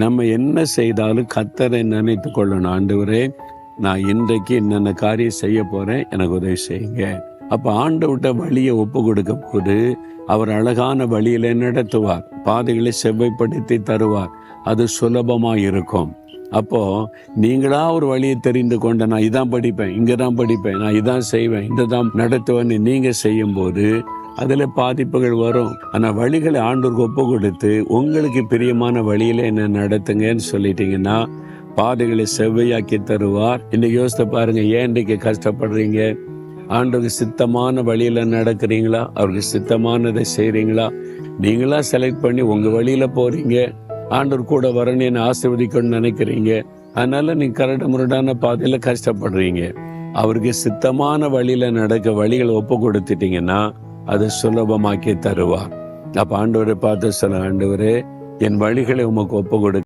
நம்ம என்ன செய்தாலும் கர்த்தரை நினைத்து கொள்ளணும். ஆண்டவரே, நான் இன்றைக்கு என்னென்ன காரியம் செய்ய போறேன், எனக்கு உதவி செய்யுங்க. அப்ப ஆண்டவர்ட்ட வழியை ஒப்பு கொடுக்கும் போது அவர் அழகான வழியில நடத்துவார், பாதைகளை செவ்வைப்படுத்தி தருவார். அது சுலபமா இருக்கும். அப்போ நீங்களா ஒரு வழியை தெரிந்து கொண்ட, நான் இதான் படிப்பேன், இங்கதான் படிப்பேன், நான் இதான் செய்வேன், இந்த தான் நடத்துவேன்னு நீங்க செய்யும் போது அதுல பாதிப்புகள் வரும். ஆனா வழிகளை ஆண்டவருக்கு ஒப்பு கொடுத்து உங்களுக்கு பிரியமான வழியில என்ன நடத்துங்கன்னு சொல்லிட்டீங்கன்னா பாதைகளை செவ்வையாக்கி தருவார். இன்னைக்கு யோசித்து பாருங்க, ஏன் இன்றைக்கு கஷ்டப்படுறீங்க? ஆண்டவருக்கு சித்தமான வழியில நடக்கிறீங்களா? அவருக்கு சித்தமானதை செய்றீங்களா? நீங்களா செலக்ட் பண்ணி உங்க வழியில போறீங்க, ஆண்டவர் கூட வரணும்னு ஆசீர்வதிக்கணும்னு நினைக்கிறீங்க. அதனால நீங்க கரடு முரடான பாதையில கஷ்டப்படுறீங்க. அவருக்கு சித்தமான வழியில நடக்க வழிகளை ஒப்பு கொடுத்துட்டீங்கன்னா அதை சுலபமாக்கி தருவார். அப்ப ஆண்டவரை பார்த்து சொல்ல, ஆண்டவரே, என் வழிகளை உமக்கு ஒப்பு கொடு.